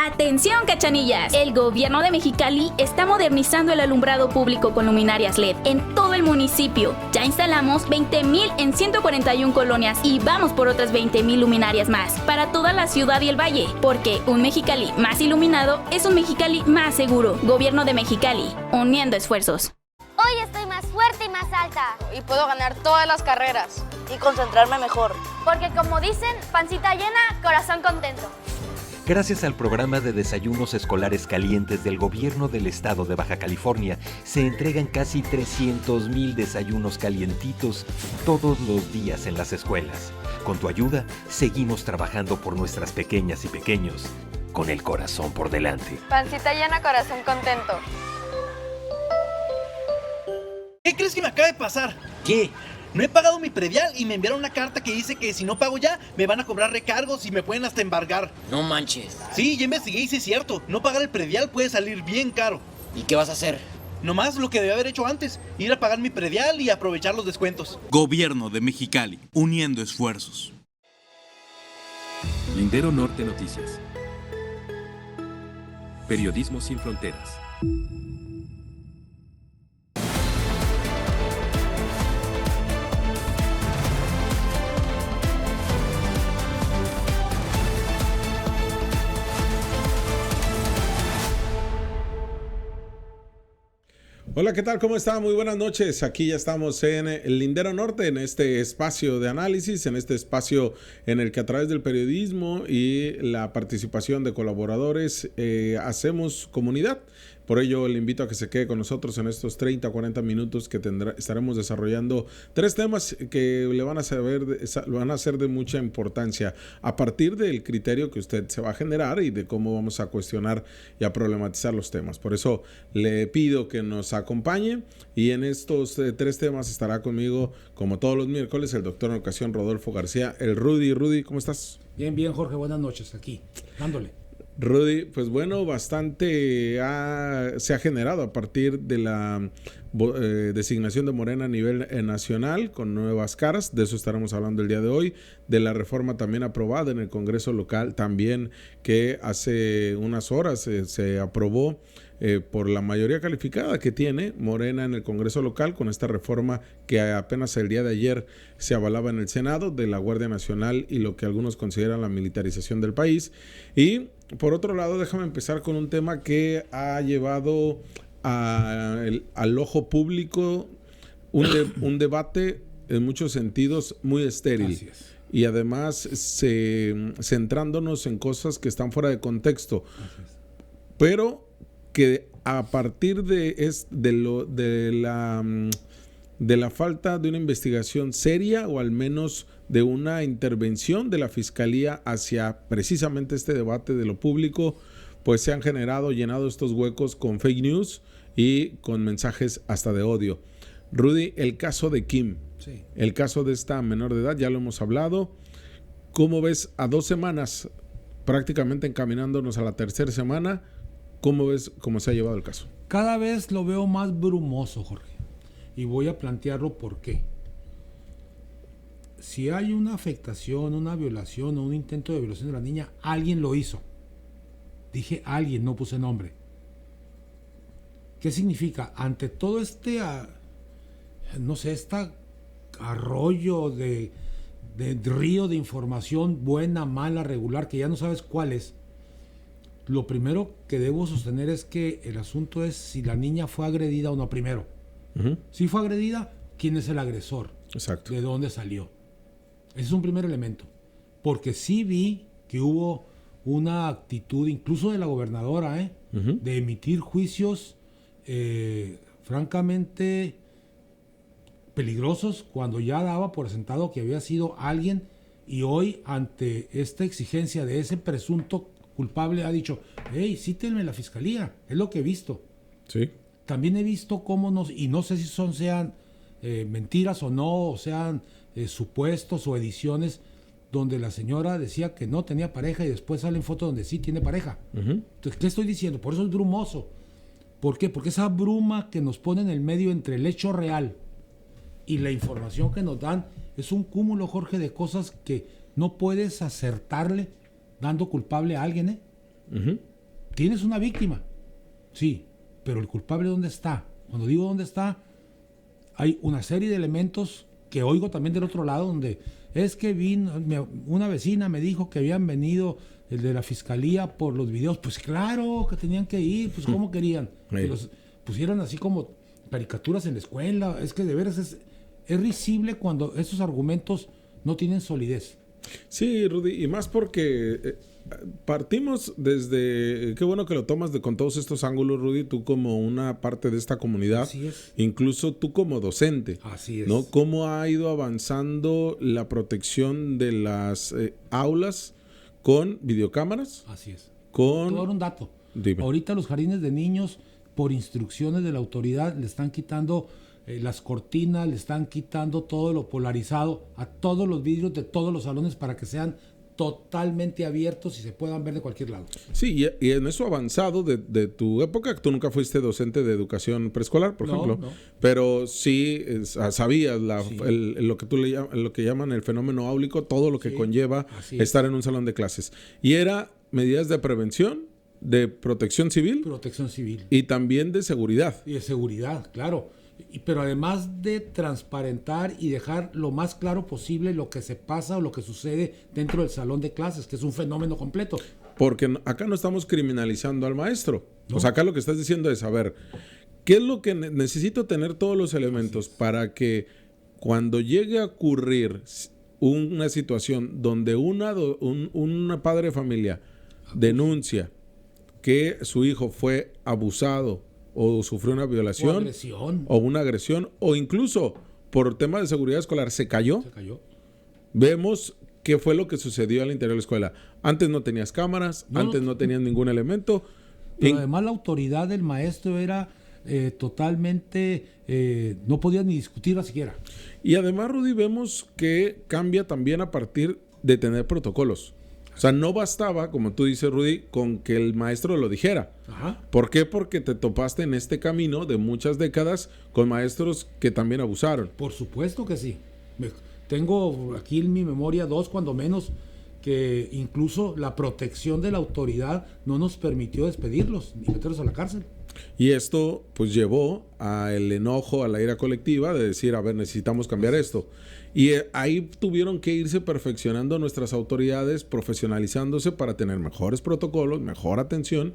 ¡Atención, cachanillas! El gobierno de Mexicali está modernizando el alumbrado público con luminarias LED en todo el municipio. Ya instalamos 20,000 en 141 colonias y vamos por otras 20,000 luminarias más para toda la ciudad y el valle, porque un Mexicali más iluminado es un Mexicali más seguro. Gobierno de Mexicali, uniendo esfuerzos. Hoy estoy más fuerte y más alta. Y puedo ganar todas las carreras. Y concentrarme mejor. Porque como dicen, pancita llena, corazón contento. Gracias al programa de desayunos escolares calientes del gobierno del estado de Baja California, se entregan casi 300,000 desayunos calientitos todos los días en las escuelas. Con tu ayuda, seguimos trabajando por nuestras pequeñas y pequeños, con el corazón por delante. Pancita llena, corazón contento. ¿Qué crees que me acaba de pasar? ¿Qué? No he pagado mi predial y me enviaron una carta que dice que si no pago ya, me van a cobrar recargos y me pueden hasta embargar. No manches. Sí, ya investigué y sí es cierto. No pagar el predial puede salir bien caro. ¿Y qué vas a hacer? Nomás lo que debí haber hecho antes, ir a pagar mi predial y aprovechar los descuentos. Gobierno de Mexicali, uniendo esfuerzos. Lindero Norte Noticias. Periodismo sin fronteras. Hola, ¿qué tal? ¿Cómo está? Muy buenas noches. Aquí ya estamos en el Lindero Norte, en este espacio de análisis, en este espacio en el que a través del periodismo y la participación de colaboradores hacemos comunidad. Por ello, le invito a que se quede con nosotros en estos 30 o 40 minutos que estaremos desarrollando tres temas que le van a ser de mucha importancia a partir del criterio que usted se va a generar y de cómo vamos a cuestionar y a problematizar los temas. Por eso le pido que nos acompañe y en estos tres temas estará conmigo, como todos los miércoles, el doctor en educación Rodolfo García, el Rudy. Rudy, ¿cómo estás? Bien, Jorge, buenas noches, aquí, dándole. Rudy, pues bueno, bastante se ha generado a partir de la designación de Morena a nivel nacional con nuevas caras. De eso estaremos hablando el día de hoy, de la reforma también aprobada en el Congreso local también, que hace unas horas se aprobó por la mayoría calificada que tiene Morena en el Congreso local, con esta reforma que apenas el día de ayer se avalaba en el Senado, de la Guardia Nacional y lo que algunos consideran la militarización del país. Y por otro lado, déjame empezar con un tema que ha llevado al ojo público un debate en muchos sentidos muy estéril. Y además centrándonos en cosas que están fuera de contexto. Pero que a partir de la falta de una investigación seria, o al menos de una intervención de la Fiscalía hacia precisamente este debate de lo público, pues se han llenado estos huecos con fake news y con mensajes hasta de odio. Rudy, el caso de Kim, sí, el caso de esta menor de edad, ya lo hemos hablado. ¿Cómo ves a 2 semanas, prácticamente encaminándonos a la tercera semana? ¿Cómo ves cómo se ha llevado el caso? Cada vez lo veo más brumoso, Jorge. Y voy a plantearlo por qué. Si hay una afectación, una violación o un intento de violación de la niña, alguien lo hizo. Dije alguien, no puse nombre. ¿Qué significa? Ante todo este arroyo de río de información buena, mala, regular, que ya no sabes cuál es, lo primero que debo sostener es que el asunto es si la niña fue agredida o no primero. Uh-huh. Si fue agredida, ¿quién es el agresor? Exacto. ¿De dónde salió? Ese es un primer elemento. Porque sí vi que hubo una actitud, incluso de la gobernadora, uh-huh, de emitir juicios francamente peligrosos, cuando ya daba por sentado que había sido alguien, y hoy, ante esta exigencia de ese presunto culpable, ha dicho: hey, cítenme la fiscalía. Es lo que he visto. Sí. También he visto cómo y no sé si sean mentiras o no, o sean supuestos o ediciones donde la señora decía que no tenía pareja y después salen fotos donde sí tiene pareja. Uh-huh. Entonces, ¿qué estoy diciendo? Por eso es brumoso. ¿Por qué? Porque esa bruma que nos pone en el medio entre el hecho real y la información que nos dan es un cúmulo, Jorge, de cosas que no puedes acertarle dando culpable a alguien, ¿eh? Uh-huh. tienes una víctima, sí, pero el culpable ¿dónde está? Cuando digo dónde está, hay una serie de elementos que oigo también del otro lado, donde es que una vecina me dijo que habían venido el de la fiscalía por los videos. Pues claro que tenían que ir, pues ¿cómo querían? Que los pusieran así como caricaturas en la escuela. Es que de veras es risible cuando esos argumentos no tienen solidez. Sí, Rudy, y más porque partimos desde, qué bueno que lo tomas con todos estos ángulos, Rudy, tú como una parte de esta comunidad, Así es. incluso tú como docente, Así es. ¿no? Cómo ha ido avanzando la protección de las aulas con videocámaras. Así es. Con... Te voy a dar un dato. Dime. Ahorita los jardines de niños, por instrucciones de la autoridad, le están quitando las cortinas, le están quitando todo lo polarizado a todos los vidrios de todos los salones para que sean totalmente abiertos y se puedan ver de cualquier lado. Sí, y en eso avanzado de tu época, tú nunca fuiste docente de educación preescolar, por ejemplo, no. pero sí sabías Sí. lo que lo que llaman el fenómeno áulico, todo lo que Sí, conlleva así es. estar en un salón de clases. Y era medidas de prevención, de protección civil Protección civil. y también de seguridad. Y de seguridad, claro. Pero además de transparentar y dejar lo más claro posible lo que se pasa o lo que sucede dentro del salón de clases, que es un fenómeno completo. Porque acá no estamos criminalizando al maestro. No. O sea, acá lo que estás diciendo es, a ver, ¿qué es lo que necesito tener todos los elementos para que cuando llegue a ocurrir una situación donde una padre de familia denuncia que su hijo fue abusado o sufrió una violación o una agresión o incluso por temas de seguridad escolar se cayó? Vemos qué fue lo que sucedió al interior de la escuela. Antes no tenías cámaras, antes no tenías ningún elemento. Pero además la autoridad del maestro era totalmente, no podía ni discutirla siquiera. Y además, Rudy, vemos que cambia también a partir de tener protocolos. O sea, no bastaba, como tú dices, Rudy, con que el maestro lo dijera. Ajá. ¿Por qué? Porque te topaste en este camino de muchas décadas con maestros que también abusaron. Por supuesto que sí. Tengo aquí en mi memoria 2, cuando menos, que incluso la protección de la autoridad no nos permitió despedirlos ni meterlos a la cárcel. Y esto pues llevó al enojo, a la ira colectiva de decir, a ver, necesitamos cambiar esto. Y ahí tuvieron que irse perfeccionando nuestras autoridades, profesionalizándose para tener mejores protocolos, mejor atención.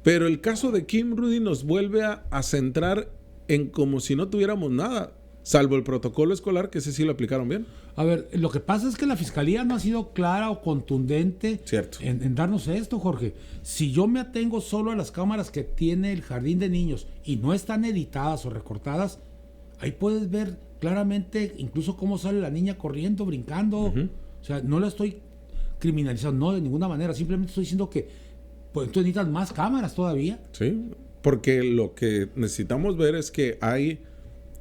Pero el caso de Kim, Rudy, nos vuelve a centrar en como si no tuviéramos nada, salvo el protocolo escolar, que ese sí lo aplicaron bien. A ver, lo que pasa es que la fiscalía no ha sido clara o contundente en darnos esto, Jorge. Si yo me atengo solo a las cámaras que tiene el jardín de niños y no están editadas o recortadas, ahí puedes ver claramente incluso cómo sale la niña corriendo, brincando. O sea, no la estoy criminalizando, no, de ninguna manera. Simplemente estoy diciendo que pues, tú necesitas más cámaras todavía. Sí, porque lo que necesitamos ver es que hay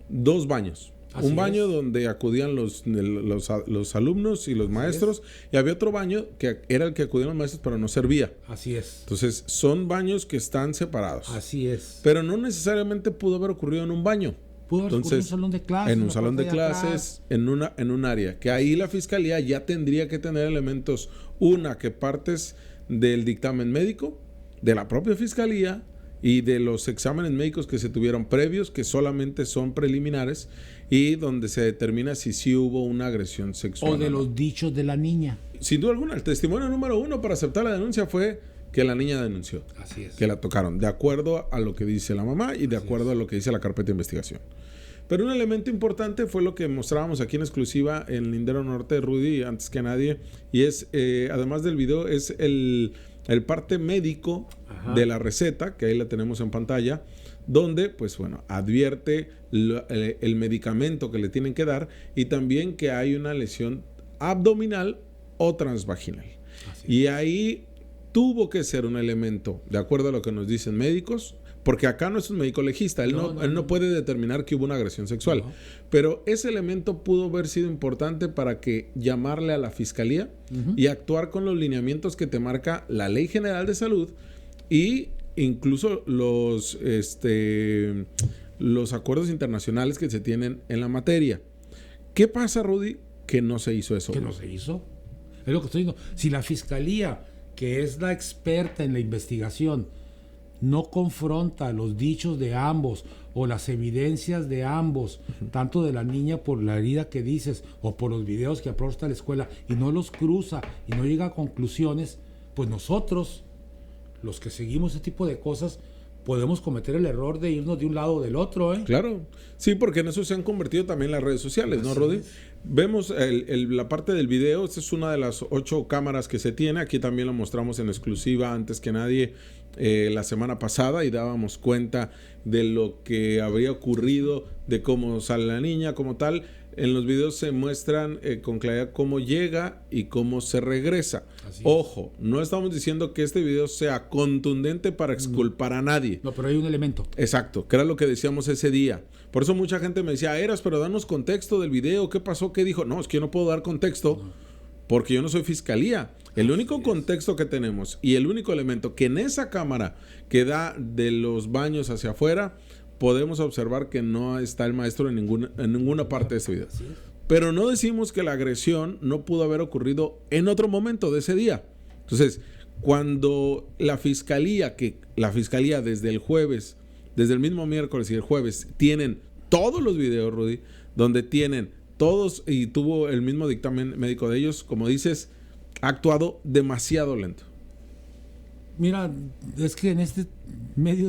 2 baños. Así un baño es. donde acudían los alumnos y los maestros, y había otro baño que era el que acudían los maestros, pero no servía. Así es. Entonces, son baños que están separados. Así es. Pero no necesariamente pudo haber ocurrido en un baño. Pudo haber ocurrido en un salón de clases. En un salón de clases, en un área. Que ahí la fiscalía ya tendría que tener elementos. Una, que partes del dictamen médico, de la propia fiscalía y de los exámenes médicos que se tuvieron previos, que solamente son preliminares, y donde se determina si sí hubo una agresión sexual. O de los dichos de la niña. Sin duda alguna, el testimonio número 1 para aceptar la denuncia fue que la niña denunció. Así es. Que la tocaron, de acuerdo a lo que dice la mamá y de acuerdo a lo que dice la carpeta de investigación. Pero un elemento importante fue lo que mostrábamos aquí en exclusiva en Lindero Norte, Rudy, antes que nadie, y es, además del video, es el parte médico de la receta, que ahí la tenemos en pantalla, donde, pues bueno, advierte el medicamento que le tienen que dar y también que hay una lesión abdominal o transvaginal. Y ahí tuvo que ser un elemento, de acuerdo a lo que nos dicen médicos, porque acá no es un médico legista, él no puede determinar que hubo una agresión sexual, pero ese elemento pudo haber sido importante para que llamarle a la fiscalía y actuar con los lineamientos que te marca la Ley General de Salud y incluso los acuerdos internacionales que se tienen en la materia. ¿Qué pasa, Rudy? Que no se hizo eso. Que no se hizo. Es lo que estoy diciendo. Si la fiscalía que es la experta en la investigación, no confronta los dichos de ambos o las evidencias de ambos, tanto de la niña por la herida que dices o por los videos que aporta la escuela, y no los cruza y no llega a conclusiones, pues nosotros, los que seguimos ese tipo de cosas, podemos cometer el error de irnos de un lado o del otro, ¿eh? Claro, sí, porque en eso se han convertido también las redes sociales, ¿no, Rudy? Vemos la parte del video. Esta es una de las 8 cámaras que se tiene. Aquí también lo mostramos en exclusiva antes que nadie la semana pasada, y dábamos cuenta de lo que habría ocurrido, de cómo sale la niña como tal. En los videos se muestran con claridad cómo llega y cómo se regresa. Ojo, no estamos diciendo que este video sea contundente para exculpar a nadie. No, pero hay un elemento. Exacto, que era lo que decíamos ese día. Por eso mucha gente me decía, Eras, pero danos contexto del video, ¿qué pasó? ¿Qué dijo? No, es que yo no puedo dar contexto porque yo no soy fiscalía. El único contexto que tenemos y el único elemento que en esa cámara que da de los baños hacia afuera, podemos observar que no está el maestro en ninguna parte de ese video. Pero no decimos que la agresión no pudo haber ocurrido en otro momento de ese día. Entonces, cuando la fiscalía desde el jueves, desde el mismo miércoles y el jueves, tienen todos los videos, Rudy, donde tienen todos, y tuvo el mismo dictamen médico de ellos, como dices, ha actuado demasiado lento. Mira, es que en este medio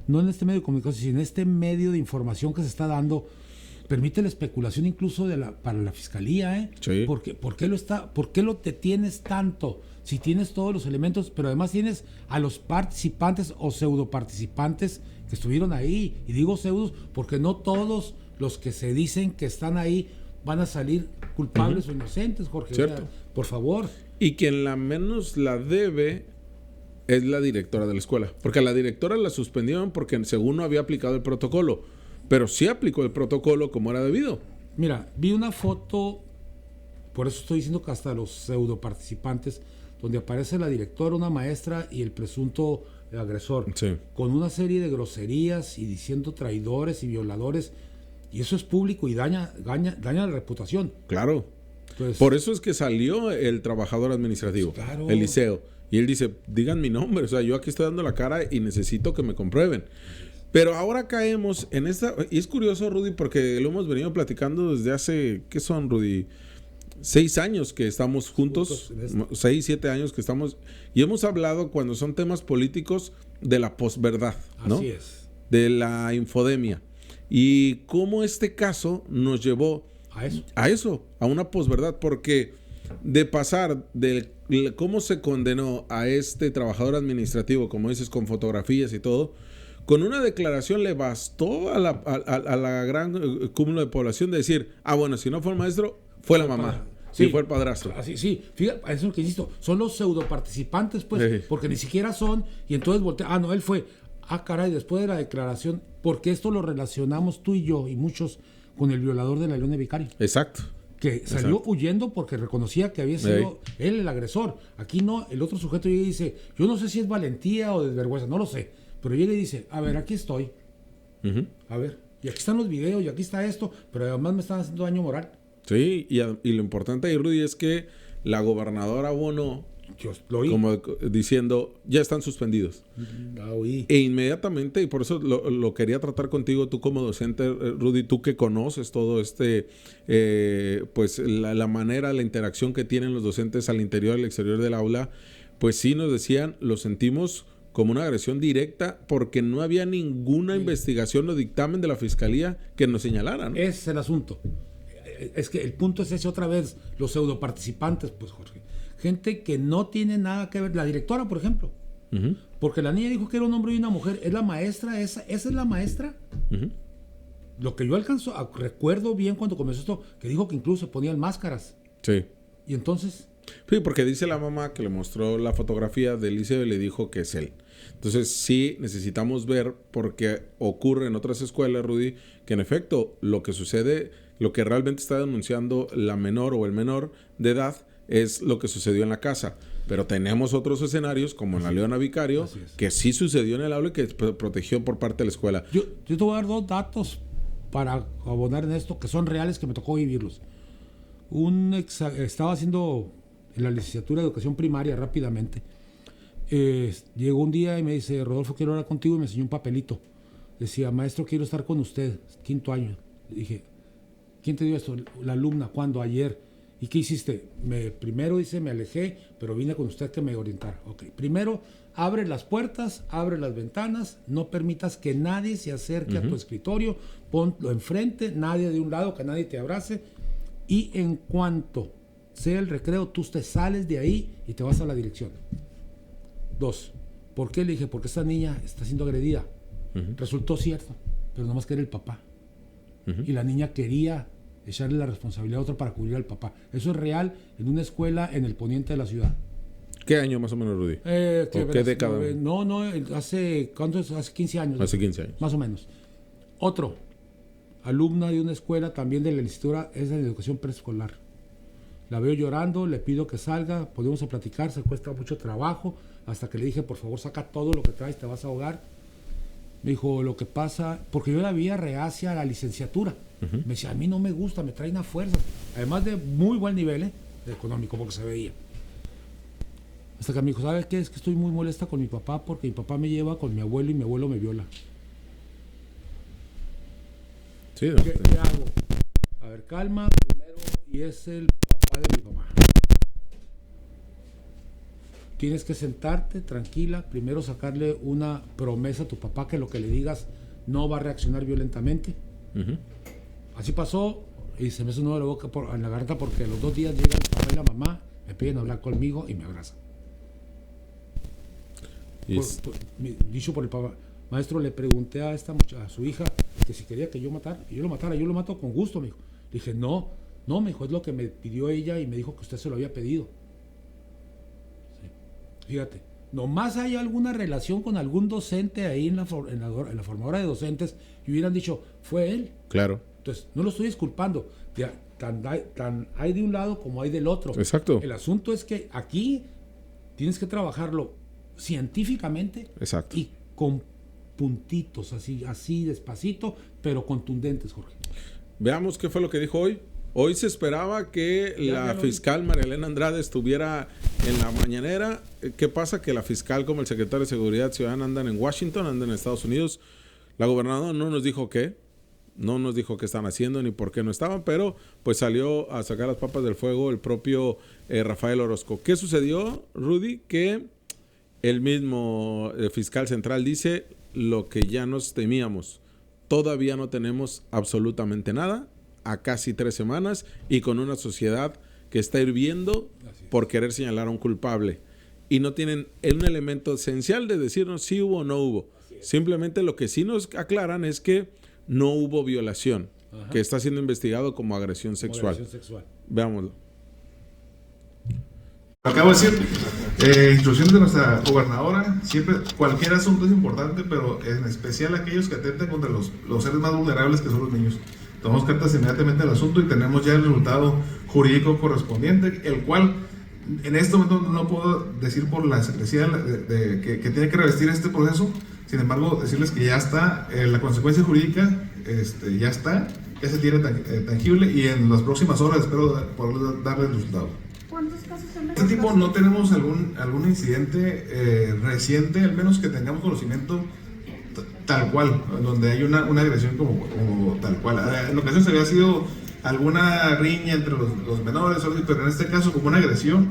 no en este medio de comunicación, sino en este medio de información que se está dando, permite la especulación incluso para la fiscalía, ¿eh? Sí. ¿Por qué lo detienes tanto? Si tienes todos los elementos, pero además tienes a los participantes o pseudo participantes que estuvieron ahí. Y digo pseudos porque no todos los que se dicen que están ahí van a salir culpables o inocentes, Jorge. Cierto. O sea, por favor. Y quien la menos la debe es la directora de la escuela, porque a la directora la suspendieron porque según no había aplicado el protocolo, pero sí aplicó el protocolo como era debido. Mira, vi una foto, por eso estoy diciendo que hasta los pseudo participantes, donde aparece la directora, una maestra y el presunto agresor, sí, con una serie de groserías y diciendo traidores y violadores, y eso es público y daña la reputación. Claro. Entonces, por eso es que salió el trabajador administrativo, claro, Eliseo, y él dice, digan mi nombre, o sea, yo aquí estoy dando la cara y necesito que me comprueben. Pero ahora caemos en esta, y es curioso, Rudy, porque lo hemos venido platicando desde hace, ¿qué son, Rudy? 6 años que estamos juntos, 6, 7 años que estamos, y hemos hablado cuando son temas políticos de la posverdad, ¿no? Así es. De la infodemia. Y cómo este caso nos llevó a una posverdad, porque de pasar de cómo se condenó a este trabajador administrativo, como dices, con fotografías y todo, con una declaración le bastó a la gran cúmulo de población de decir, bueno, si no fue el maestro, fue la mamá. Sí, fue el padrastro. Así, sí, fíjate, eso es lo que insisto, son los pseudo participantes, pues, porque ni siquiera son, y entonces voltea, no, él fue, caray, después de la declaración, porque esto lo relacionamos tú y yo y muchos con el violador de la Leona Vicario. Exacto. Que salió huyendo porque reconocía que había sido él el agresor. Aquí no, el otro sujeto llega y dice, yo no sé si es valentía o desvergüenza, no lo sé, pero llega y dice, a ver, aquí estoy. A ver, y aquí están los videos y aquí está esto, pero además me están haciendo daño moral. Sí, y lo importante ahí, Rudy, es que la gobernadora abonó, como diciendo, ya están suspendidos. E inmediatamente, y por eso lo quería tratar contigo, tú como docente, Rudy, tú que conoces todo pues la manera, la interacción que tienen los docentes al interior y al exterior del aula, pues sí nos decían, lo sentimos como una agresión directa porque no había ninguna investigación o dictamen de la fiscalía que nos señalaran. Ese es el asunto. Es que el punto es ese otra vez, los pseudo participantes, pues, Jorge. Gente que no tiene nada que ver. La directora, por ejemplo. Porque la niña dijo que era un hombre y una mujer. ¿Es la maestra? ¿Esa es la maestra? Lo que yo recuerdo bien cuando comenzó esto, que dijo que incluso se ponían máscaras. Sí. Y entonces... Sí, porque dice la mamá que le mostró la fotografía del liceo y le dijo que es él. Entonces sí necesitamos ver, porque ocurre en otras escuelas, Rudy, que en efecto lo que sucede, lo que realmente está denunciando la menor o el menor de edad es lo que sucedió en la casa. Pero tenemos otros escenarios, como en la Leona Vicario, que sí sucedió en el aula y que protegió por parte de la escuela. Yo te voy a dar 2 datos para abonar en esto, que son reales, que me tocó vivirlos. Estaba haciendo en la licenciatura de educación primaria rápidamente, Llegó un día y me dice, Rodolfo, quiero hablar contigo, y me enseñó un papelito. Decía, maestro, quiero estar con usted, 5º año. Le dije, ¿quién te dio esto? La alumna. ¿Cuándo? Ayer. ¿Y qué hiciste? Primero dice, me alejé, pero vine con usted que me orientara. Ok. Primero, abre las puertas, abre las ventanas, no permitas que nadie se acerque a tu escritorio, ponlo enfrente, nadie de un lado, que nadie te abrace, y en cuanto sea el recreo, tú te sales de ahí y te vas a la dirección. 2. ¿Por qué? Le dije, porque esta niña está siendo agredida. Resultó cierto, pero nomás que era el papá. Y la niña quería echarle la responsabilidad a otro para cubrir al papá. Eso es real en una escuela en el poniente de la ciudad. ¿Qué año más o menos, Rudy? ¿Qué década? No, hace 15 años. Hace 15 años. Más o menos. Otro, alumna de una escuela también de la licenciatura, es de educación preescolar. La veo llorando, le pido que salga, podemos platicar, se cuesta mucho trabajo, hasta que le dije, por favor, saca todo lo que traes, te vas a ahogar. Me dijo, lo que pasa, porque yo la veía reacia a la licenciatura. Me decía, a mí no me gusta, me traen a fuerza. Además de muy buen nivel económico, porque se veía. Hasta que me dijo, ¿sabes qué? Es que estoy muy molesta con mi papá, porque mi papá me lleva con mi abuelo y mi abuelo me viola. Sí, no, ¿Qué hago? A ver, calma, primero, y es el papá de mi mamá. Tienes que sentarte tranquila, primero sacarle una promesa a tu papá que lo que le digas no va a reaccionar violentamente. Así pasó y se me hizo un nudo de la boca en la garganta, porque a los 2 días llegan el papá y la mamá, me piden hablar conmigo y me abrazan. Dicho por el papá, maestro, le pregunté a a su hija, que si quería que yo matara, y yo lo matara. Yo lo mato con gusto, me dijo. Le dije, no, me dijo, es lo que me pidió ella y me dijo que usted se lo había pedido. Fíjate, nomás hay alguna relación con algún docente ahí en la formadora de docentes y hubieran dicho, fue él. Claro. Entonces, no lo estoy disculpando. Tan hay de un lado como hay del otro. Exacto. El asunto es que aquí tienes que trabajarlo científicamente. Exacto. Y con puntitos, así despacito, pero contundentes, Jorge. Veamos qué fue lo que dijo hoy. Hoy se esperaba que la fiscal María Elena Andrade estuviera en la mañanera. ¿Qué pasa? Que la fiscal como el secretario de Seguridad Ciudadana andan en Washington, andan en Estados Unidos. La gobernadora no nos dijo qué están haciendo ni por qué no estaban, pero pues salió a sacar las papas del fuego el propio Rafael Orozco. ¿Qué sucedió, Rudy? Que el mismo fiscal central dice lo que ya nos temíamos. Todavía no tenemos absolutamente nada, a casi 3 semanas, y con una sociedad que está hirviendo por querer señalar a un culpable. Y no tienen un elemento esencial de decirnos si hubo o no hubo. Simplemente lo que sí nos aclaran es que no hubo violación, que está siendo investigado como agresión sexual. Veámoslo. Acabo de decir, instrucciones de nuestra gobernadora, siempre cualquier asunto es importante, pero en especial aquellos que atenten contra los seres más vulnerables, que son los niños. Tomamos cartas inmediatamente al asunto y tenemos ya el resultado jurídico correspondiente, el cual en este momento no puedo decir por la secrecía que tiene que revestir este proceso. Sin embargo, decirles que ya está, la consecuencia jurídica ya se tiene tangible, y en las próximas horas espero poder darle el resultado. ¿Cuántos casos son de este tipo? No tenemos algún incidente reciente, al menos que tengamos conocimiento tal cual, donde hay una agresión como tal cual. En ocasiones había sido alguna riña entre los menores, pero en este caso como una agresión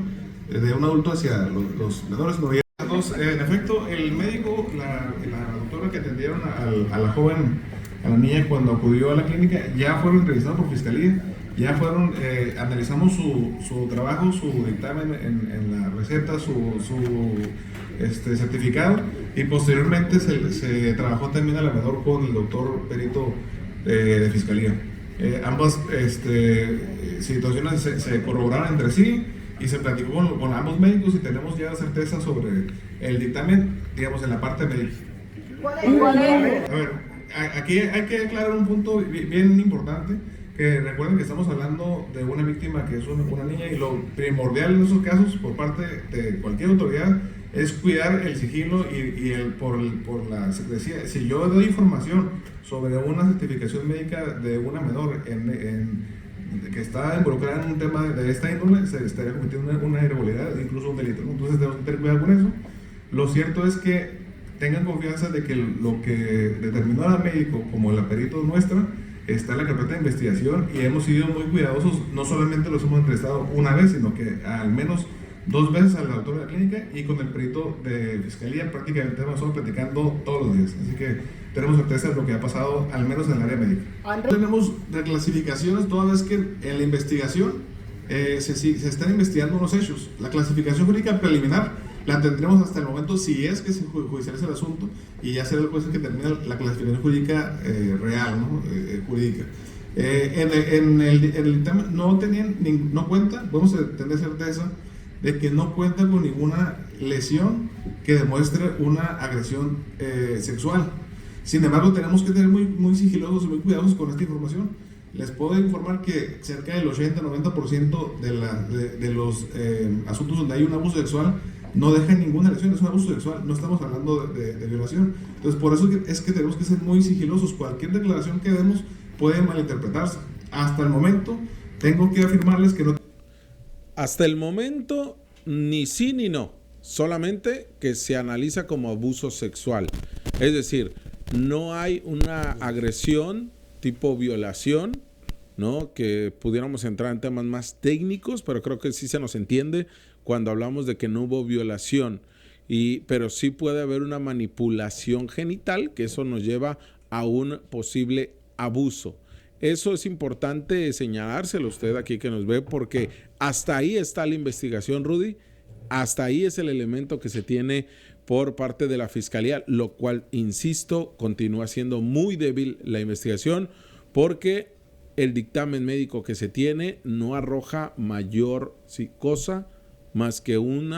de un adulto hacia los menores no había. En efecto, el médico, la doctora que atendieron a la joven, a la niña cuando acudió a la clínica, ya fueron entrevistados por fiscalía, ya fueron, analizamos su trabajo, su dictamen en la receta, su certificado, y posteriormente se trabajó también a la menor con el doctor perito de fiscalía. Ambas situaciones se corroboraron entre sí y se platicó con ambos médicos, y tenemos ya certeza sobre el dictamen, digamos, en la parte médica. ¿Cuál es? A ver, aquí hay que aclarar un punto bien importante, que recuerden que estamos hablando de una víctima que es una niña, y lo primordial en esos casos por parte de cualquier autoridad es cuidar el sigilo y por la secrecía. Si yo doy información sobre una certificación médica de una menor que está involucrada en un tema de esta índole, se estaría cometiendo una irregularidad, incluso un delito, ¿no? Entonces debemos tener cuidado con eso. Lo cierto es que tengan confianza de que lo que determinó el médico como la perito nuestra está en la carpeta de investigación y hemos sido muy cuidadosos, no solamente los hemos entrevistado una vez, sino que al menos 2 veces al doctor de la clínica y con el perito de fiscalía prácticamente hemos estado platicando todos los días, así que tenemos certeza de lo que ha pasado, al menos en el área médica. Tenemos reclasificaciones toda vez que en la investigación se están investigando unos hechos. La clasificación jurídica preliminar la tendremos hasta el momento si es que se judicializa el asunto y ya será el juez el que termine la clasificación jurídica real, ¿no? Jurídica. En el dictamen no cuenta, podemos tener certeza de que no cuenta con ninguna lesión que demuestre una agresión sexual. Sin embargo, tenemos que tener muy sigilosos y muy cuidadosos con esta información. Les puedo informar que cerca del 80-90% de los asuntos donde hay un abuso sexual no dejan ninguna lesión, es un abuso sexual, no estamos hablando de violación. Entonces, por eso es que tenemos que ser muy sigilosos. Cualquier declaración que demos puede malinterpretarse. Hasta el momento, tengo que afirmarles que no. Hasta el momento, ni sí ni no, solamente que se analiza como abuso sexual. Es decir, no hay una agresión tipo violación, ¿no? Que pudiéramos entrar en temas más técnicos, pero creo que sí se nos entiende cuando hablamos de que no hubo violación, pero sí puede haber una manipulación genital, que eso nos lleva a un posible abuso. Eso es importante señalárselo usted aquí que nos ve, porque hasta ahí está la investigación, Rudy, hasta ahí es el elemento que se tiene por parte de la Fiscalía, lo cual, insisto, continúa siendo muy débil la investigación, porque el dictamen médico que se tiene no arroja mayor cosa más que un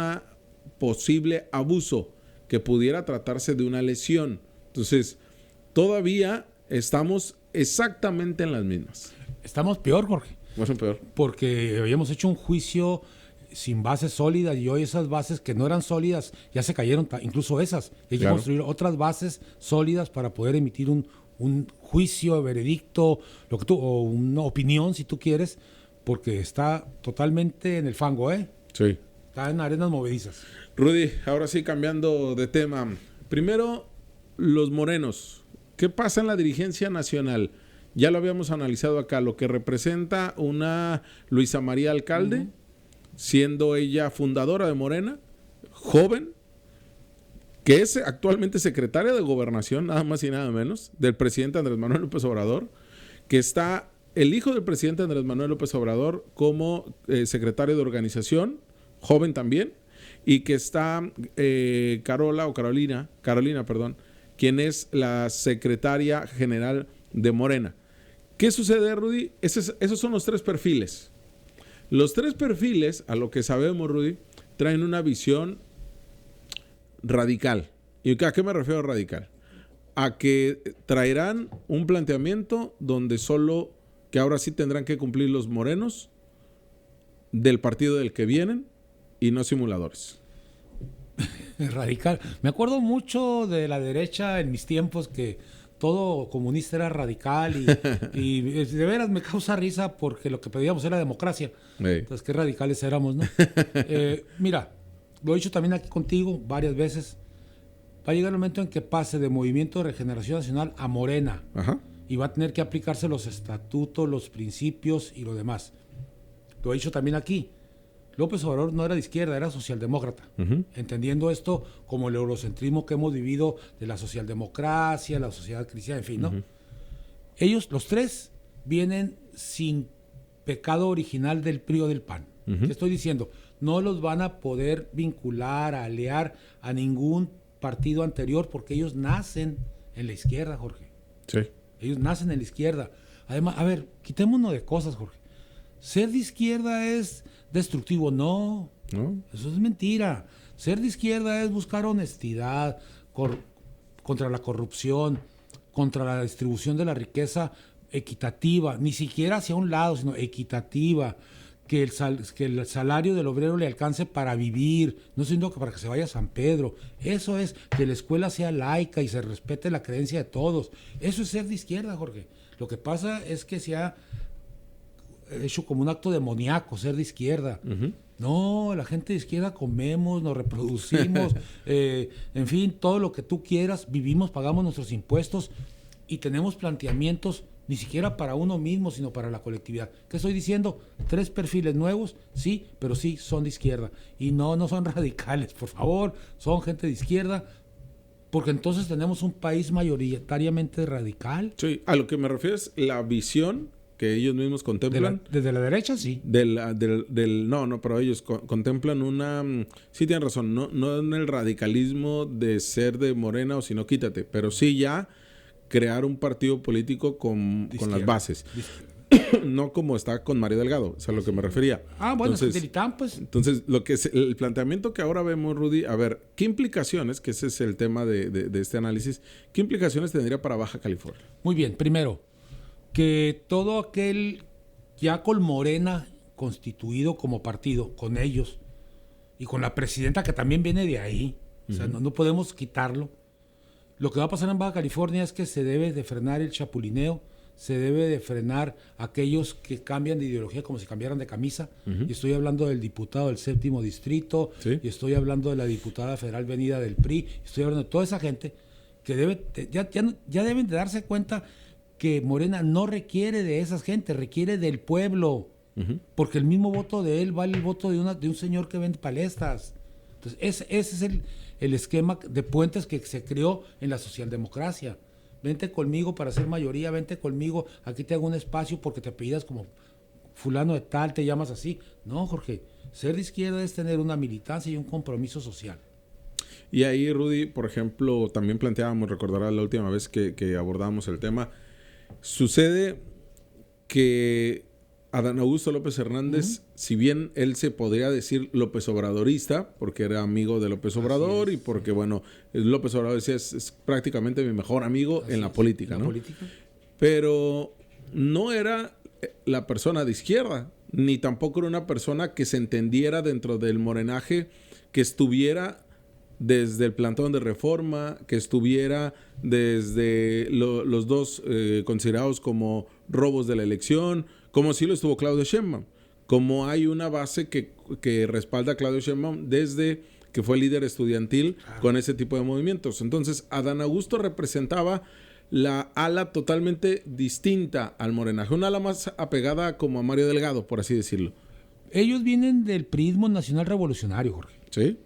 posible abuso que pudiera tratarse de una lesión. Entonces, todavía estamos exactamente en las mismas. Estamos peor, Jorge. Más o peor. Porque habíamos hecho un juicio sin bases sólidas y hoy esas bases que no eran sólidas ya se cayeron, incluso esas. Y hay que construir otras bases sólidas para poder emitir un juicio, veredicto, o una opinión, si tú quieres, porque está totalmente en el fango, ¿eh? Sí. Está en arenas movedizas. Rudy, ahora sí, cambiando de tema. Primero, los morenos. ¿Qué pasa en la dirigencia nacional? Ya lo habíamos analizado acá, lo que representa una Luisa María Alcalde, siendo ella fundadora de Morena, joven, que es actualmente secretaria de Gobernación, nada más y nada menos, del presidente Andrés Manuel López Obrador, que está el hijo del presidente Andrés Manuel López Obrador como secretario de organización, joven también, y que está Carolina, quien es la secretaria general de Morena. ¿Qué sucede, Rudy? Esos son los 3 perfiles. Los 3 perfiles, a lo que sabemos, Rudy, traen una visión radical. ¿Y a qué me refiero radical? A que traerán un planteamiento donde que ahora sí tendrán que cumplir los morenos del partido del que vienen y no simuladores. Radical. Me acuerdo mucho de la derecha en mis tiempos, que todo comunista era radical y de veras me causa risa porque lo que pedíamos era democracia. Entonces, qué radicales éramos, ¿no? Mira, lo he dicho también aquí contigo varias veces. Va a llegar el momento en que pase de Movimiento de Regeneración Nacional a Morena. Ajá. Y va a tener que aplicarse los estatutos, los principios y lo demás. Lo he dicho también aquí. López Obrador no era de izquierda, era socialdemócrata. Entendiendo esto como el eurocentrismo que hemos vivido de la socialdemocracia, la sociedad cristiana, en fin, ¿no? Ellos, los 3, vienen sin pecado original del PRI o del PAN. ¿Qué estoy diciendo? No los van a poder vincular, aliar a ningún partido anterior porque ellos nacen en la izquierda, Jorge. Sí. Ellos nacen en la izquierda. Además, a ver, quitémonos de cosas, Jorge. Ser de izquierda es destructivo, no. Eso es mentira. Ser de izquierda es buscar honestidad, contra la corrupción, contra la distribución de la riqueza equitativa, ni siquiera hacia un lado, sino equitativa, que el salario del obrero le alcance para vivir, no siendo que para que se vaya a San Pedro. Eso es, que la escuela sea laica y se respete la creencia de todos. Eso es ser de izquierda, Jorge. Lo que pasa es que se ha hecho como un acto demoníaco ser de izquierda, No, la gente de izquierda comemos, nos reproducimos, en fin, todo lo que tú quieras, vivimos, pagamos nuestros impuestos y tenemos planteamientos ni siquiera para uno mismo, sino para la colectividad. ¿Qué estoy diciendo? 3 perfiles nuevos, sí, pero sí son de izquierda. Y no son radicales, por favor, son gente de izquierda, porque entonces tenemos un país mayoritariamente radical. Sí, a lo que me refiero es la visión que ellos mismos contemplan. Desde la derecha, sí. No, pero ellos contemplan una... Sí tienen razón, no en el radicalismo de ser de Morena o si no quítate, pero sí ya crear un partido político con las bases. No como está con Mario Delgado, es a lo que me refería. Bueno, pues. Entonces, lo que es el planteamiento que ahora vemos, Rudy, a ver, ¿qué implicaciones, que ese es el tema de este análisis, qué implicaciones tendría para Baja California? Muy bien, primero, que todo aquel ya con Morena constituido como partido, con ellos, y con la presidenta que también viene de ahí, o sea, no podemos quitarlo. Lo que va a pasar en Baja California es que se debe de frenar el chapulineo, se debe de frenar aquellos que cambian de ideología como si cambiaran de camisa. Y estoy hablando del diputado del 7º distrito, y estoy hablando de la diputada federal venida del PRI, estoy hablando de toda esa gente que ya deben de darse cuenta que Morena no requiere de esas gente, requiere del pueblo, porque el mismo voto de él vale el voto de un señor que vende palestas. Entonces, ese es el esquema de puentes que se creó en la socialdemocracia. Vente conmigo para ser mayoría, vente conmigo, aquí te hago un espacio porque te apellidas como fulano de tal, te llamas así. No, Jorge, ser de izquierda es tener una militancia y un compromiso social. Y ahí, Rudy, por ejemplo, también planteábamos, recordarás la última vez que abordamos el tema, sucede que Adán Augusto López Hernández, si bien él se podría decir López Obradorista, porque era amigo de López Obrador y porque, bueno, López Obrador decía es prácticamente mi mejor amigo en la política, ¿no? Pero no era la persona de izquierda, ni tampoco era una persona que se entendiera dentro del morenaje, que estuviera desde el plantón de Reforma, que estuviera desde los dos considerados como robos de la elección, como sí lo estuvo Claudio Sheinbaum, como hay una base que respalda a Claudio Sheinbaum desde que fue líder estudiantil con ese tipo de movimientos. Entonces, Adán Augusto representaba la ala totalmente distinta al morenaje, una ala más apegada como a Mario Delgado, por así decirlo. Ellos vienen del priismo nacional revolucionario, Jorge. Sí.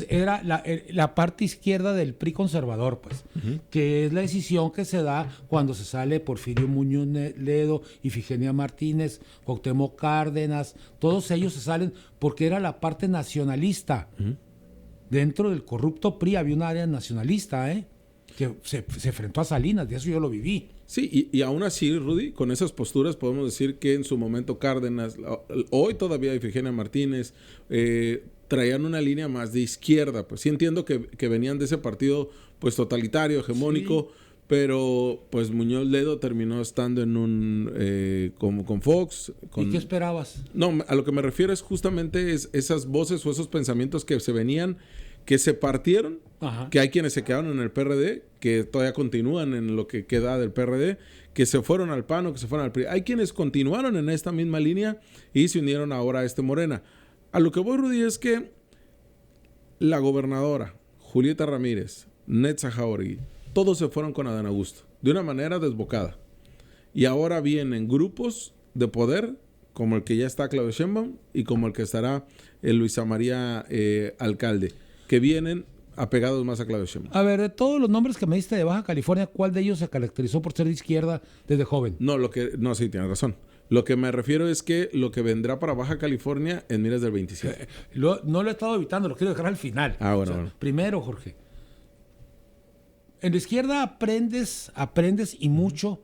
Era la parte izquierda del PRI conservador, pues, que es la decisión que se da cuando se sale Porfirio Muñoz Ledo, Ifigenia Martínez, Cuauhtémoc Cárdenas, todos ellos se salen porque era la parte nacionalista. Dentro del corrupto PRI había un área nacionalista, que se enfrentó a Salinas, de eso yo lo viví. Sí, y aún así, Rudy, con esas posturas podemos decir que en su momento Cárdenas, hoy todavía Ifigenia Martínez, traían una línea más de izquierda. Pues sí entiendo que venían de ese partido pues totalitario, hegemónico, pero pues Muñoz Ledo terminó estando en un con Fox. ¿Y qué esperabas? No, a lo que me refiero es justamente esas voces o esos pensamientos que se venían, que se partieron, que hay quienes se quedaron en el PRD, que todavía continúan en lo que queda del PRD, que se fueron al PAN o que se fueron al PRI. Hay quienes continuaron en esta misma línea y se unieron ahora a Morena. A lo que voy, Rudy, es que la gobernadora, Julieta Ramírez, Netza Jauregui, todos se fueron con Adán Augusto, de una manera desbocada. Y ahora vienen grupos de poder, como el que ya está Claudio Sheinbaum y como el que estará Luisa María Alcalde, que vienen apegados más a Claudio Sheinbaum. A ver, de todos los nombres que me diste de Baja California, ¿cuál de ellos se caracterizó por ser de izquierda desde joven? No, sí, tienes razón. Lo que me refiero es que lo que vendrá para Baja California en miras del 27. No lo he estado evitando, lo quiero dejar al final. Bueno. Primero, Jorge, en la izquierda aprendes y mucho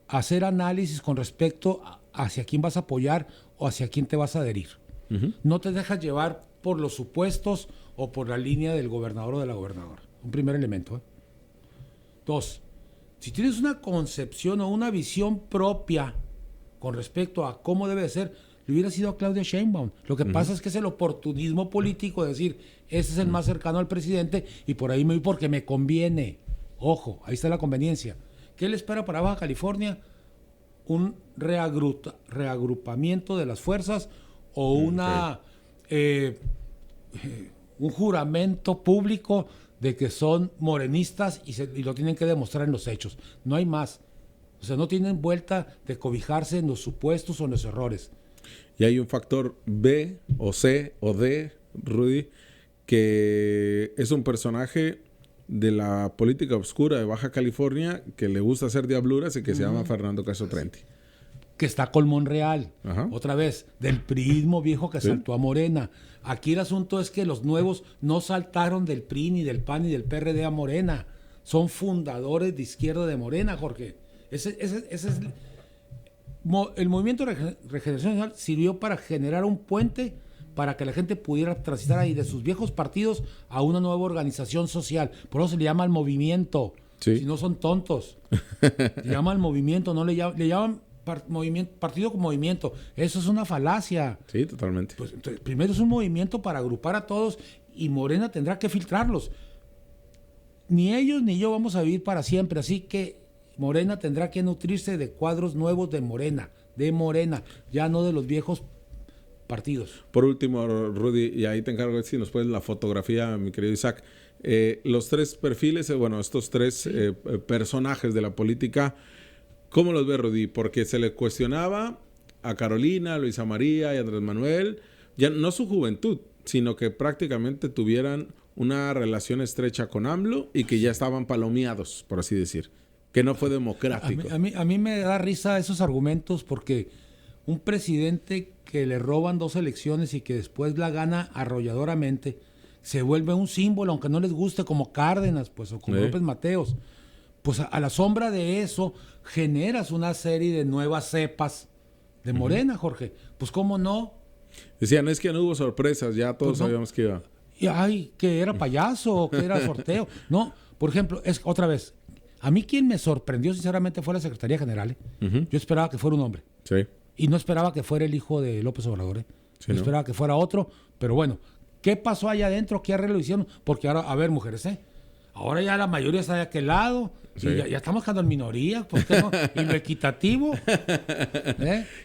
a hacer análisis con respecto hacia quién vas a apoyar o hacia quién te vas a adherir. No te dejas llevar por los supuestos o por la línea del gobernador o de la gobernadora. Un primer elemento. 2, si tienes una concepción o una visión propia con respecto a cómo debe de ser, le hubiera sido a Claudia Sheinbaum. Lo que pasa es que es el oportunismo político de decir, ese es el más cercano al presidente y por ahí me voy porque me conviene. Ojo, ahí está la conveniencia. ¿Qué le espera para Baja California? Un reagrupamiento de las fuerzas o una un juramento público de que son morenistas y lo tienen que demostrar en los hechos. No hay más. O sea, no tienen vuelta de cobijarse en los supuestos o en los errores. Y hay un factor B o C o D, Rudy, que es un personaje de la política oscura de Baja California que le gusta hacer diabluras y que se llama Fernando Caso Trenti. Que está con Monreal. Ajá. Otra vez, del priismo viejo que saltó a Morena. Aquí el asunto es que los nuevos no saltaron del PRI, ni del PAN, ni del PRD a Morena. Son fundadores de izquierda de Morena, Jorge. Ese es el movimiento de Regeneración Nacional sirvió para generar un puente para que la gente pudiera transitar ahí de sus viejos partidos a una nueva organización social. Por eso se le llama el movimiento. Sí. Si no son tontos. Se llama el movimiento, no le llaman partido con movimiento. Eso es una falacia. Sí, totalmente. Pues, entonces, primero es un movimiento para agrupar a todos y Morena tendrá que filtrarlos. Ni ellos ni yo vamos a vivir para siempre, así que Morena tendrá que nutrirse de cuadros nuevos de Morena, ya no de los viejos partidos. Por último, Rudy, y ahí te encargo si nos puedes la fotografía, mi querido Isaac. Los tres perfiles, estos tres personajes de la política, ¿cómo los ve, Rudy? Porque se le cuestionaba a Carolina, a Luisa María y a Andrés Manuel, ya no su juventud, sino que prácticamente tuvieran una relación estrecha con AMLO y que ya estaban palomeados, por así decir, que no fue democrático. A mí me da risa esos argumentos porque un presidente que le roban 2 elecciones y que después la gana arrolladoramente, se vuelve un símbolo, aunque no les guste, como Cárdenas, pues, o como López Mateos. Pues a la sombra de eso generas una serie de nuevas cepas de Morena, Jorge. Pues cómo no. Decían, es que no hubo sorpresas, ya todos sabíamos que iba. Y ay, que era payaso, que era sorteo. No, por ejemplo, es otra vez, a mí quien me sorprendió sinceramente fue la Secretaría General. Yo esperaba que fuera un hombre. Sí. Y no esperaba que fuera el hijo de López Obrador. Sí, Yo esperaba que fuera otro, pero bueno, ¿qué pasó allá adentro? ¿Qué arreglo hicieron? Porque ahora, a ver, mujeres, ahora ya la mayoría está de aquel lado, sí. Y ya estamos quedando en minoría, ¿por qué no? Y lo equitativo.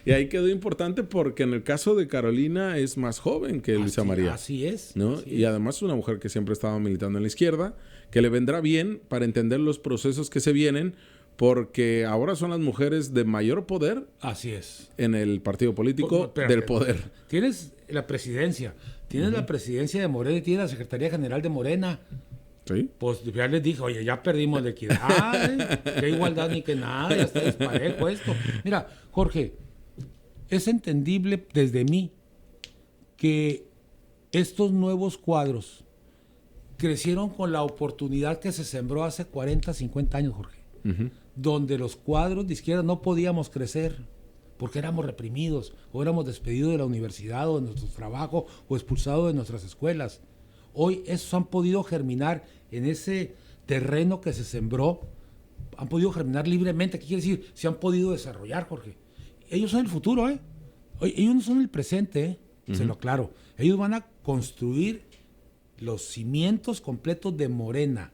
Y ahí quedó importante porque en el caso de Carolina es más joven que Luisa María. Así es. ¿no? Así y es. además es una mujer que siempre estaba militando en la izquierda, que le vendrá bien para entender los procesos que se vienen, porque ahora son las mujeres de mayor poder. Así es. En el partido político del poder. Tienes la presidencia, tienes la presidencia de Morena y tienes la Secretaría General de Morena. Sí. Pues ya les dije, oye, ya perdimos la equidad, qué igualdad ni que nada, ya está desparejo esto. Mira, Jorge, es entendible desde mí que estos nuevos cuadros crecieron con la oportunidad que se sembró hace 40, 50 años, Jorge, donde los cuadros de izquierda no podíamos crecer porque éramos reprimidos o éramos despedidos de la universidad o de nuestro trabajo o expulsados de nuestras escuelas. Hoy esos han podido germinar en ese terreno que se sembró, han podido germinar libremente. ¿Qué quiere decir? Se han podido desarrollar, Jorge. Ellos son el futuro, ellos no son el presente, se lo aclaro. Ellos van a construir los cimientos completos de Morena.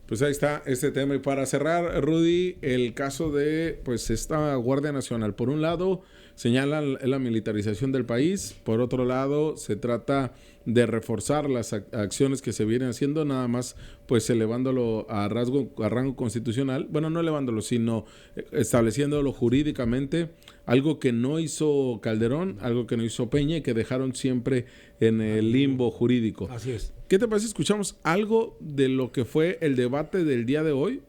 Pues ahí está este tema. Y para cerrar, Rudy, el caso de pues esta Guardia Nacional. Por un lado, señalan la militarización del país. Por otro lado, se trata de reforzar las acciones que se vienen haciendo, nada más pues elevándolo a rango constitucional. Bueno, no elevándolo, sino estableciéndolo jurídicamente. Algo que no hizo Calderón, algo que no hizo Peña y que dejaron siempre en el limbo jurídico. Así es. ¿Qué te parece? Escuchamos algo de lo que fue el debate del día de hoy.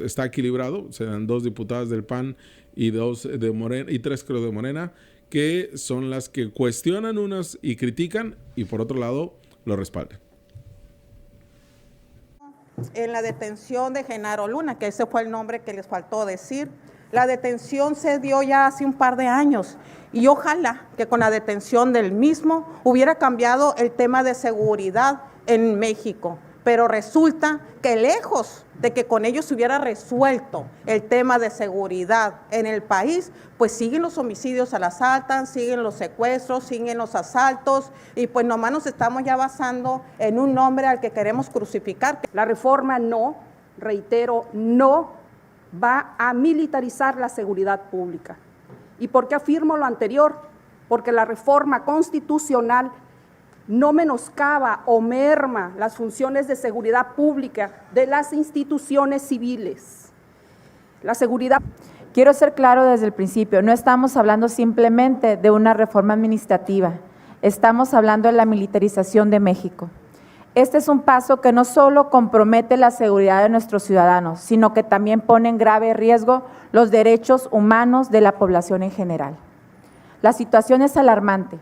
Está equilibrado, serán 2 diputadas del PAN y 2 de Morena y 3 creo de Morena, que son las que cuestionan unas y critican y por otro lado lo respaldan. En la detención de Genaro Luna, que ese fue el nombre que les faltó decir, la detención se dio ya hace un par de años y ojalá que con la detención del mismo hubiera cambiado el tema de seguridad en México. Pero resulta que lejos de que con ellos se hubiera resuelto el tema de seguridad en el país, pues siguen los homicidios a las altas, siguen los secuestros, siguen los asaltos y pues nomás nos estamos ya basando en un nombre al que queremos crucificar. La reforma no, reitero, no va a militarizar la seguridad pública. ¿Y por qué afirmo lo anterior? porque la reforma constitucional no menoscaba o merma las funciones de seguridad pública de las instituciones civiles. La seguridad. Quiero ser claro desde el principio, no estamos hablando simplemente de una reforma administrativa, estamos hablando de la militarización de México. Este es un paso que no solo compromete la seguridad de nuestros ciudadanos, sino que también pone en grave riesgo los derechos humanos de la población en general. La situación es alarmante.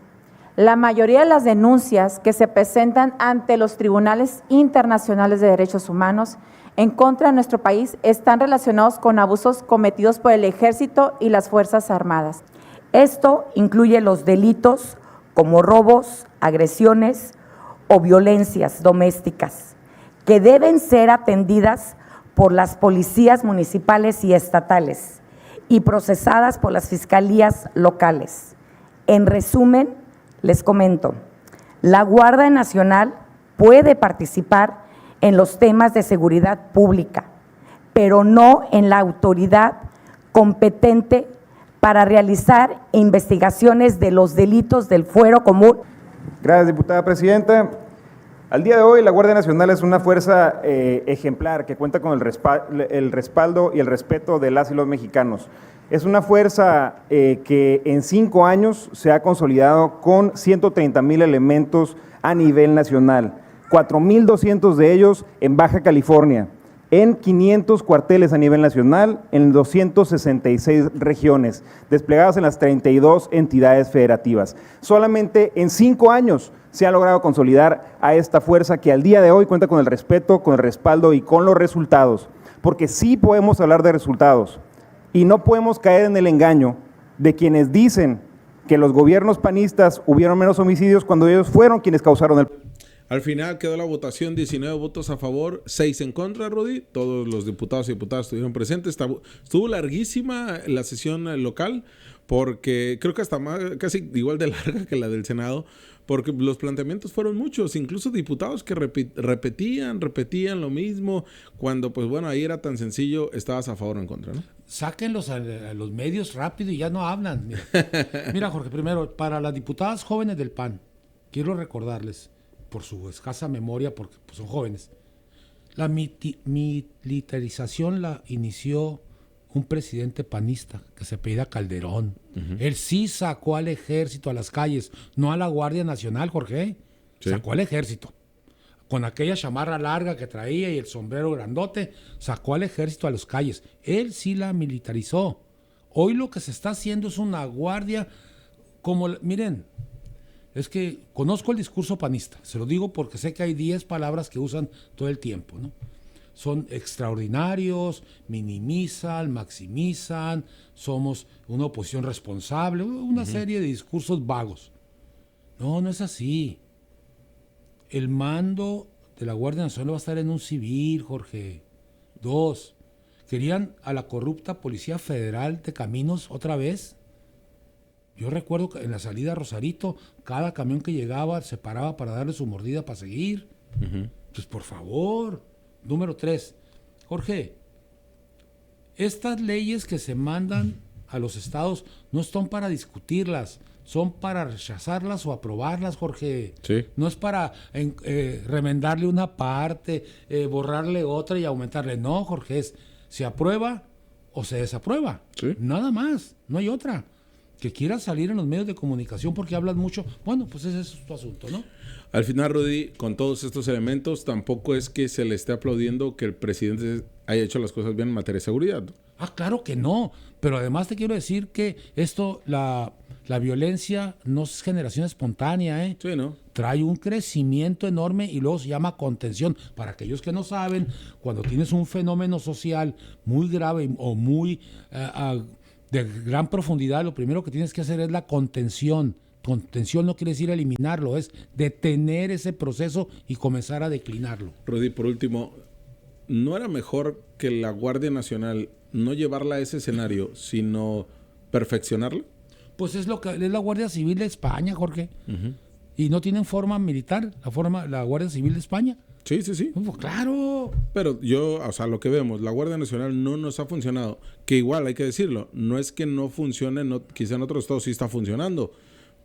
La mayoría de las denuncias que se presentan ante los tribunales internacionales de derechos humanos en contra de nuestro país están relacionados con abusos cometidos por el Ejército y las Fuerzas Armadas. Esto incluye los delitos como robos, agresiones o violencias domésticas, que deben ser atendidas por las policías municipales y estatales y procesadas por las fiscalías locales. En resumen, les comento, la Guardia Nacional puede participar en los temas de seguridad pública, pero no en la autoridad competente para realizar investigaciones de los delitos del fuero común. Gracias, diputada presidenta. Al día de hoy, la Guardia Nacional es una fuerza ejemplar que cuenta con el respaldo y el respeto de las y los mexicanos. Es una fuerza que en 5 años se ha consolidado con 130,000 elementos a nivel nacional, 4,200 de ellos en Baja California, en 500 cuarteles a nivel nacional, en 266 regiones, desplegados en las 32 entidades federativas. Solamente en 5 años se ha logrado consolidar a esta fuerza que al día de hoy cuenta con el respeto, con el respaldo y con los resultados, porque sí podemos hablar de resultados y no podemos caer en el engaño de quienes dicen que los gobiernos panistas hubieron menos homicidios cuando ellos fueron quienes causaron el... Al final quedó la votación, 19 votos a favor, 6 en contra, Rudy. Todos los diputados y diputadas estuvieron presentes. Estuvo larguísima la sesión local, porque creo que hasta más, casi igual de larga que la del Senado, porque los planteamientos fueron muchos, incluso diputados que repetían lo mismo, cuando pues bueno, ahí era tan sencillo, estabas a favor o en contra, ¿no? Sáquenlos a los medios rápido y ya no hablan. Mira, Jorge, primero, para las diputadas jóvenes del PAN, quiero recordarles, por su escasa memoria, porque pues, son jóvenes, la militarización la inició un presidente panista que se apellida Calderón. Él sí sacó al ejército a las calles, no a la Guardia Nacional, Jorge. Sí. Sacó al ejército. Con aquella chamarra larga que traía y el sombrero grandote, sacó al ejército a las calles. Él sí la militarizó. Hoy lo que se está haciendo es una guardia como... Miren, es que conozco el discurso panista, se lo digo porque sé que hay 10 palabras que usan todo el tiempo, ¿no? Son extraordinarios, minimizan, maximizan, somos una oposición responsable, una serie de discursos vagos. No, no es así. El mando de la Guardia Nacional va a estar en un civil, Jorge. 2, querían a la corrupta Policía Federal de Caminos otra vez. Yo recuerdo que en la salida a Rosarito, cada camión que llegaba se paraba para darle su mordida para seguir. Pues por favor. Número 3, Jorge, estas leyes que se mandan a los estados no son para discutirlas, son para rechazarlas o aprobarlas, Jorge. Sí. No es para remendarle una parte, borrarle otra y aumentarle. No, Jorge, se aprueba o se desaprueba. Sí. Nada más, no hay otra. Que quieras salir en los medios de comunicación porque hablas mucho, bueno, pues ese es tu asunto, ¿no? Al final, Rudy, con todos estos elementos, tampoco es que se le esté aplaudiendo que el presidente haya hecho las cosas bien en materia de seguridad. Ah, claro que no, pero además te quiero decir que esto, la violencia no es generación espontánea, ¿eh? Sí, ¿no? Trae un crecimiento enorme y luego se llama contención. Para aquellos que no saben, cuando tienes un fenómeno social muy grave o muy... de gran profundidad, lo primero que tienes que hacer es la contención. Contención no quiere decir eliminarlo, es detener ese proceso y comenzar a declinarlo. Rudy, por último, ¿no era mejor que la Guardia Nacional no llevarla a ese escenario, sino perfeccionarla? Pues es lo que es la Guardia Civil de España, Jorge. Y no tienen forma militar, la Guardia Civil de España. Sí, sí, sí. Pues claro. Pero yo, o sea, lo que vemos, la Guardia Nacional no nos ha funcionado. Que igual, hay que decirlo, no es que no funcione, quizá en otros estados sí está funcionando.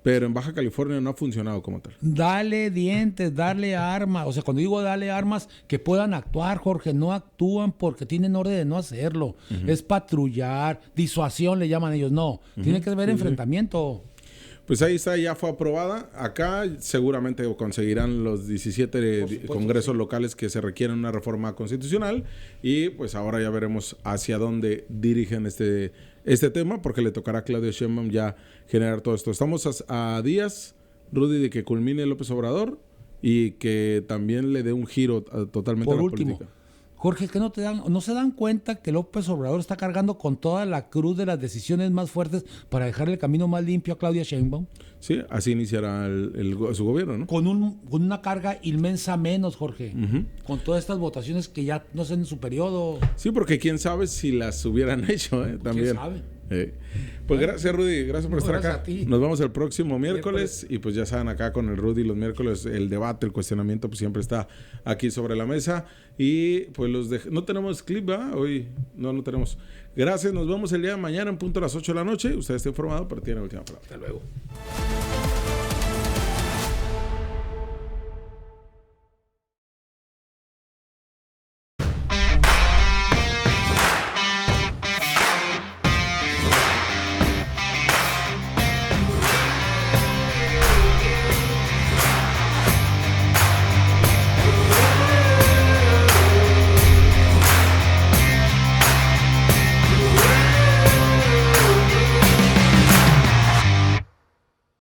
Pero en Baja California no ha funcionado como tal. Dale dientes, darle armas. O sea, cuando digo darle armas, que puedan actuar, Jorge. No actúan porque tienen orden de no hacerlo. Es patrullar, disuasión le llaman ellos. No, tiene que haber enfrentamiento. Pues ahí está, ya fue aprobada. Acá seguramente conseguirán los 17 congresos locales que se requieren una reforma constitucional y pues ahora ya veremos hacia dónde dirigen este tema, porque le tocará a Claudia Sheinbaum ya generar todo esto. Estamos a días, Rudy, de que culmine López Obrador y que también le dé un giro totalmente a la política. Jorge, que no se dan cuenta que López Obrador está cargando con toda la cruz de las decisiones más fuertes para dejar el camino más limpio a Claudia Sheinbaum. Sí, así iniciará su gobierno, ¿no? Con una carga inmensa menos, Jorge. Con todas estas votaciones que ya no sé en su periodo. Sí, porque quién sabe si las hubieran hecho, también. ¿Quién sabe? Pues gracias, Rudy, gracias por estar acá. A ti. Nos vemos el próximo miércoles y pues ya saben, acá con el Rudy los miércoles el debate, el cuestionamiento pues siempre está aquí sobre la mesa y pues no tenemos clip, ¿verdad? Hoy no tenemos. Gracias, nos vemos el día de mañana en punto a las 8 de la noche. Usted está informado, pero tiene la última palabra. Hasta luego.